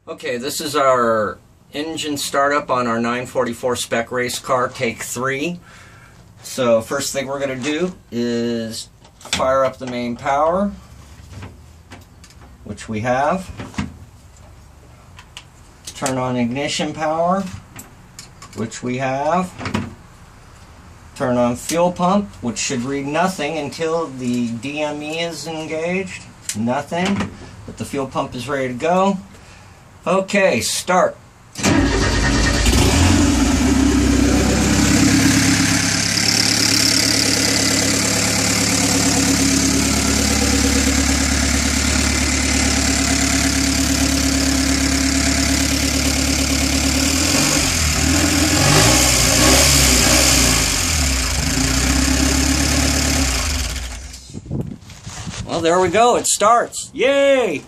Okay, this is our engine startup on our 944 spec race car, take 3. So first thing we're going to do is fire up the main power, which we have. Turn on ignition power, which we have. Turn on fuel pump, which should read nothing until the DME is engaged. Nothing, but the fuel pump is ready to go. Okay, start. Well, there we go. It starts. Yay!